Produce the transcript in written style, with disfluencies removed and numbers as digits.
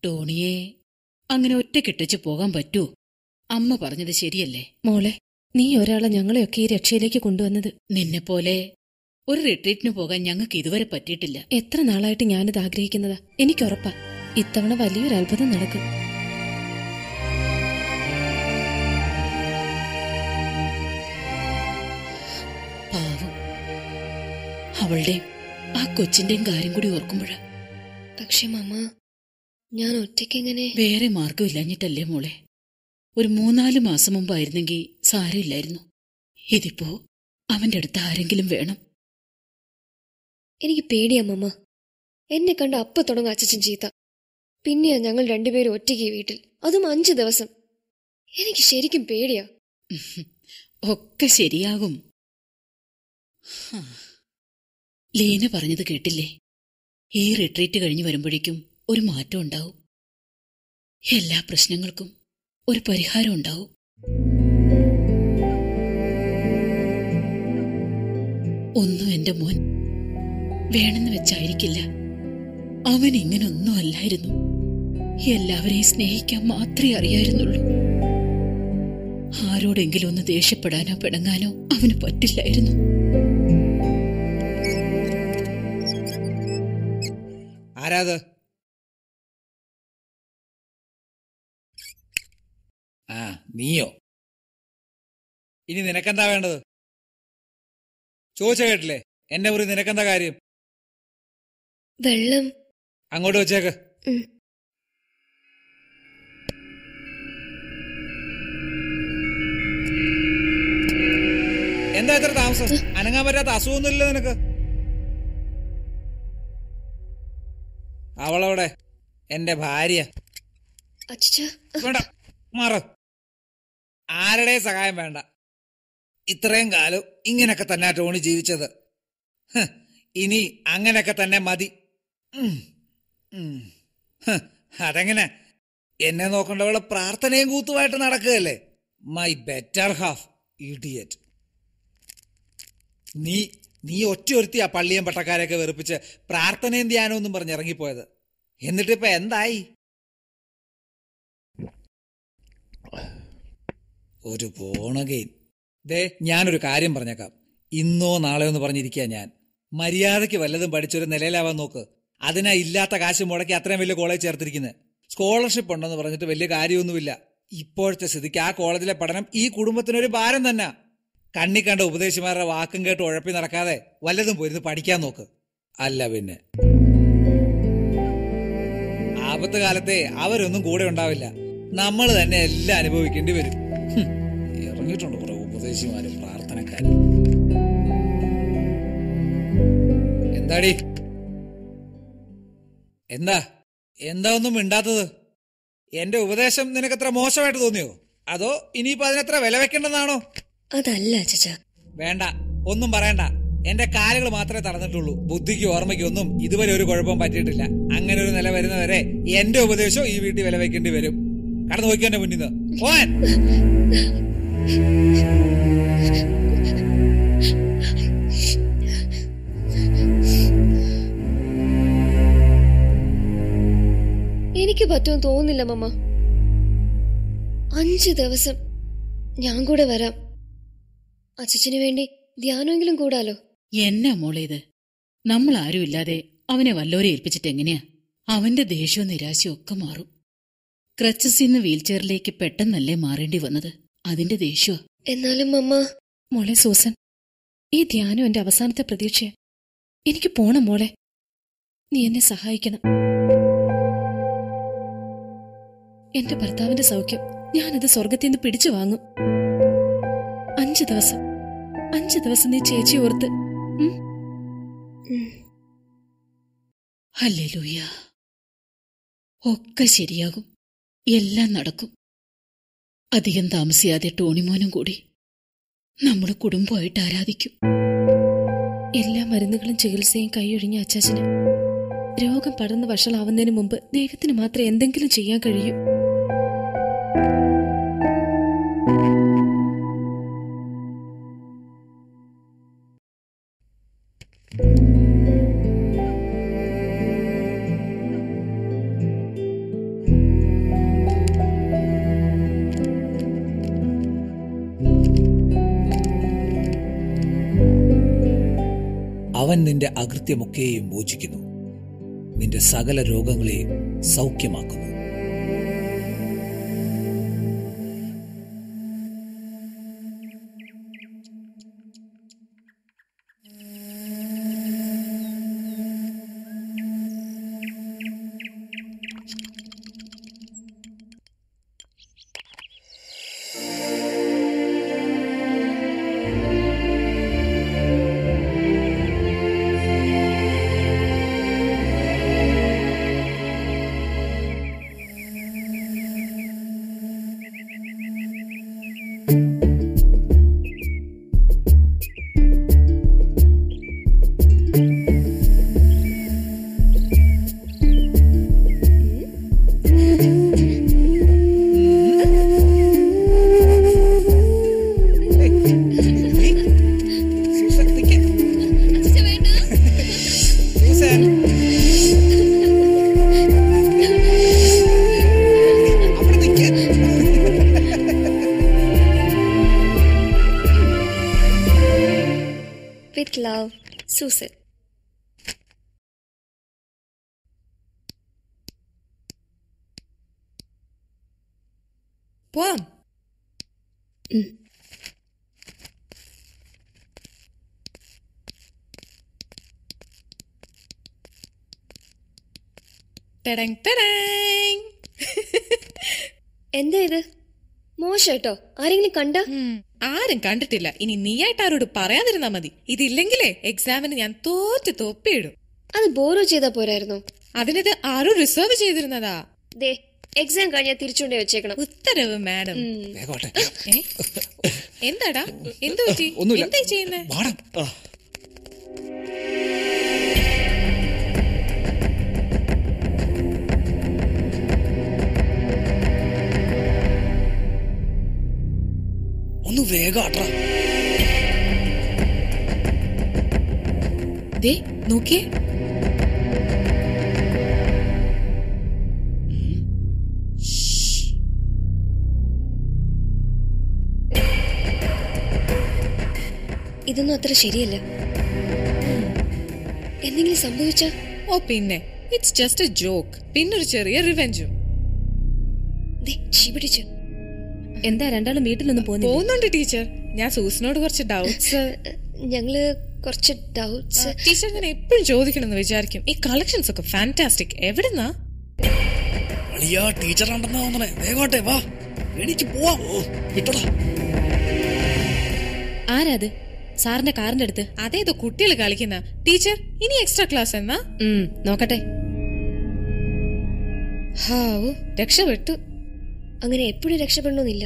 ടോണിയെ അങ്ങനെ ഒറ്റക്കിട്ടച്ച് പോകാൻ പറ്റൂ? അമ്മ പറഞ്ഞത് ശരിയല്ലേ? മോളെ, നീ ഒരാളെ ഞങ്ങളെയൊക്കെ ഈ രക്ഷയിലേക്ക് കൊണ്ടുവന്നത്. നിന്നെപ്പോലെ ഒരു റിട്രീറ്റിന് പോകാൻ ഞങ്ങൾക്ക് ഇതുവരെ പറ്റിയിട്ടില്ല. എത്ര നാളായിട്ട് ഞാനിത് ആഗ്രഹിക്കുന്നതാ. എനിക്കുറപ്പാ ഇത്തവണ വലിയൊരു അത്ഭുതം നടക്കും. പാവം, അവളുടെയും ആ കൊച്ചിന്റെയും കാര്യം കൂടി ഓർക്കുമ്പോഴാ. പക്ഷെ മമ്മ, ഞാൻ ഒറ്റയ്ക്കെങ്ങനെ? വേറെ മാർഗമില്ലാഞ്ഞിട്ടല്ലേ മോളെ. ഒരു 3-4 മാസം മുമ്പായിരുന്നെങ്കിൽ സാരമില്ലായിരുന്നു. ഇതിപ്പോ അവന്റെ അടുത്ത് ആരെങ്കിലും വേണം. എനിക്ക് പേടിയാ മമ്മ. എന്നെ കണ്ട് അപ്പ തുടങ്ങും അച്ഛൻ ചീത്ത. പിന്നെയാ ഞങ്ങൾ രണ്ടുപേരും ഒറ്റയ്ക്ക് വീട്ടിൽ, അതും 5 ദിവസം. എനിക്ക് ശരിക്കും പേടിയാ. ഒക്കെ ശരിയാകും. ലീന പറഞ്ഞത് കേട്ടില്ലേ? ഈ റിട്രീറ്റ് കഴിഞ്ഞു വരുമ്പോഴേക്കും ഒരു മാറ്റം ഉണ്ടാവും. എല്ലാ പ്രശ്നങ്ങൾക്കും ഒരു പരിഹാരം ഉണ്ടാവും. ഒന്നും എന്റെ മോൻ വേണമെന്ന് വെച്ചായിരിക്കില്ല. അവൻ ഇങ്ങനൊന്നും അല്ലായിരുന്നു. എല്ലാവരെയും സ്നേഹിക്കാൻ മാത്രമേ അറിയായിരുന്നുള്ളൂ. ആരോടെങ്കിലും ഒന്ന് ദേഷ്യപ്പെടാനോ പിണങ്ങാനോ അവന് പറ്റില്ലായിരുന്നു. ആരാത്? ആ, നീയോ? ഇനി നിനക്കെന്താ വേണ്ടത്? ചോദിച്ച കേട്ടില്ലേ? എന്നെ മുറി നിനക്കെന്താ കാര്യം? വെള്ളം അങ്ങോട്ട് വെച്ചേക്ക്. എന്താ ഇത്ര താമസം? അനങ്ങാൻ പറ്റാത്ത അസുഖമൊന്നുമില്ല നിനക്ക്? അവളവിടെ എന്റെ ഭാര്യ. വേണ്ട, മാറ. ആരുടെ സഹായം വേണ്ട. ഇത്രയും കാലം ഇങ്ങനൊക്കെ തന്നെ ടോണി ജീവിച്ചത്. ഇനി അങ്ങനൊക്കെ തന്നെ മതി. അതെങ്ങനെ? എന്നെ നോക്കേണ്ടവളെ പ്രാർത്ഥനയും കൂത്തുമായിട്ട് നടക്കുകയല്ലേ? My better half idiot. നീ ഒറ്റയൊരുത്തി ആ പള്ളിയും പട്ടക്കാരെയൊക്കെ വെറുപ്പിച്ച് പ്രാർത്ഥനയും ധ്യാനവും ഒന്നും പറഞ്ഞ് ഇറങ്ങിപ്പോയത്. എന്നിട്ടിപ്പോ എന്തായി? ഒരു പോണഗെയിൻ. ദേ, ഞാനൊരു കാര്യം പറഞ്ഞേക്കാം. ഇന്നോ നാളെയോ എന്ന് പറഞ്ഞിരിക്കുക ഞാൻ. മര്യാദയ്ക്ക് വല്ലതും പഠിച്ചൊരു നിലയിലാവാൻ നോക്ക്. അതിനാ ഇല്ലാത്ത കാശ് മുടക്കി അത്രയും വലിയ കോളേജ് ചേർത്തിരിക്കുന്നത്. സ്കോളർഷിപ്പ് ഉണ്ടെന്ന് പറഞ്ഞിട്ട് വലിയ കാര്യമൊന്നുമില്ല. ഇപ്പോഴത്തെ സ്ഥിതിക്ക് ആ കോളേജിലെ പഠനം ഈ കുടുംബത്തിനൊരു ഭാരം തന്നെ. കണ്ണി കണ്ട ഉപദേശിമാരുടെ വാക്കും കേട്ട് ഉഴപ്പി നടക്കാതെ വല്ലതും പോയിരുന്ന് പഠിക്കാൻ നോക്ക്. അല്ല പിന്നെ ആപത്ത് കാലത്തെ അവരൊന്നും കൂടെ ഉണ്ടാവില്ല. നമ്മൾ തന്നെ എല്ലാം അനുഭവിക്കേണ്ടി വരും. ഇറങ്ങിയിട്ടുണ്ട് കുറെ ഉപദേശിമാരും പ്രാർത്ഥനക്കാരും. എന്താടി? എന്താ ഒന്നും മിണ്ടാത്തത്? എന്റെ ഉപദേശം നിനക്കത്ര മോശമായിട്ട് തോന്നിയോ? അതോ ഇനിയിപ്പോ അതിനെത്ര വില വെക്കേണ്ടതാണോ? അതല്ല അച്ഛാ. വേണ്ട, ഒന്നും പറയണ്ട. എന്റെ കാലുകൾ മാത്രമേ തടഞ്ഞിട്ടുള്ളൂ. ബുദ്ധിക്ക് ഓർമ്മയ്ക്ക് ഒന്നും ഇതുവരെ ഒരു കുഴപ്പം പറ്റിയിട്ടില്ല. അങ്ങനെ ഒരു നില വരുന്നവരെ എന്റെ ഉപദേശം ഈ വീട്ടിൽ വില വെക്കേണ്ടി വരും. കടന്നു നോക്കി എന്റെ മുന്നിൽ നിന്ന് പോവാൻ. എനിക്ക് പറ്റുമെന്ന് തോന്നുന്നില്ല മമ്മ. 5 ദിവസം ഞാൻ കൂടെ വരാം. അച്ഛന് വേണ്ടി ധ്യാനമെങ്കിലും കൂടാലോ. എന്നാ മോളെ ഇത്? നമ്മൾ ആരും ഇല്ലാതെ അവനെ വല്ലോരെ ഏൽപ്പിച്ചിട്ട് എങ്ങനെയാ? അവന്റെ ദേഷ്യവും നിരാശയും ഒക്കെ മാറും. ക്രച്ചസിന്ന് വീൽചെയറിലേക്ക് പെട്ടെന്നല്ലേ മാറേണ്ടി വന്നത്. അതിന്റെ ദേഷ്യ. എന്നാലും മമ്മ. മോളെ സൂസൻ, ഈ ധ്യാനം എന്റെ അവസാനത്തെ പ്രതീക്ഷയാ. എനിക്ക് പോണം മോളെ. നീ എന്നെ സഹായിക്കണം. എന്റെ ഭർത്താവിന്റെ സൗഖ്യം ഞാനത് സ്വർഗത്തിൽ നിന്ന് പിടിച്ചു വാങ്ങും. 5 ദിവസം നീ ചേച്ചി ഓർത്ത്. ഹല്ലേലൂയ. ഒക്കെ ശരിയാകും. എല്ലാം നടക്കും. അധികം താമസിയാതെ ടോണിമോനും കൂടി നമ്മുടെ കുടുംബമായിട്ട് ആരാധിക്കും. എല്ലാ മരുന്നുകളും ചികിത്സയും കൈയൊഴിഞ്ഞ അച്ചാച്ചന് രോഗം പടർന്ന് വഷളാവുന്നതിന് മുമ്പ് ദൈവത്തിന് മാത്രമേ എന്തെങ്കിലും ചെയ്യാൻ കഴിയൂ. അവൻ നിന്റെ അകൃത്യമൊക്കെയും മോചിക്കുന്നു, നിന്റെ സകല രോഗങ്ങളെയും സൗഖ്യമാക്കുന്നു. With love, Susan. പോവാം. ടടങ് ടടങ്. എന്താ ഇത്? മോശട്ടോ, ആരെങ്കിലും കണ്ട? ആരും കണ്ടിട്ടില്ല. ഇനി നീയായിട്ട് ആരോട് പറയാതിരുന്നാ മതി. ഇതില്ലെങ്കിലേ എക്സാമിന് ഞാൻ തോറ്റ് തൊപ്പിയിടും. അത് ബോറോ ചെയ്താ പോരായിരുന്നോ? അതിനിത് ആരോ റിസർവ് ചെയ്തിരുന്നതാ. ദേ, എക്സാം കഴിഞ്ഞാൽ തിരിച്ചുകൊണ്ടേ വെച്ചേക്കണം. ഉത്തരവ് മാഡം. വേഗോട്ടെ. എന്താടാ, എന്തു പറ്റി? ഒന്നുമില്ല. എന്താ ചെയ്യുന്നേ? വാടാ. ഒന്ന് വേഗാട്രാ. ദേ നോക്കിയേ. ഇതൊന്നും അത്ര ശരിയല്ല. എന്തെങ്കിലും സംഭവിച്ച? ഓ പിന്നെ, ഇറ്റ്സ് ജസ്റ്റ് എ ജോക്ക്. പിന്നൊരു ചെറിയ റിവെഞ്ചും. പിടിച്ചു. എന്താ രണ്ടാളും വീട്ടിലൊന്നും പോകുന്നുണ്ട് ടീച്ചർ. ഞാൻ സൂസിനോട് കുറച്ച് ഡൗട്ട്സ്. ഞങ്ങള് കുറച്ച് ഡൗട്ട്സ്. ടീച്ചർ ഞാൻ എപ്പോഴും ചോദിക്കണമെന്ന് വിചാരിക്കും. ഈ കളക്ഷൻസ് ഒക്കെ ഫാന്റാസ്റ്റിക്. എവിടെന്നാ? ടീച്ചർ ഉണ്ടെന്നാ തോന്നണേ. വേഗോട്ടെ വാ, എനിക്ക് പോവാം. വിട്ടടാ. ആരാത്? സാറിന്റെ കാറിന്റെ അടുത്ത്. അതേതോ കുട്ടികൾ കളിക്കുന്ന. ടീച്ചർ, ഇനി എക്സ്ട്രാ ക്ലാസ് എന്നാ? നോക്കട്ടെ. ഹാവൂ, രക്ഷപ്പെട്ടു. അങ്ങനെ എപ്പോഴും രക്ഷപ്പെടണമെന്നില്ല.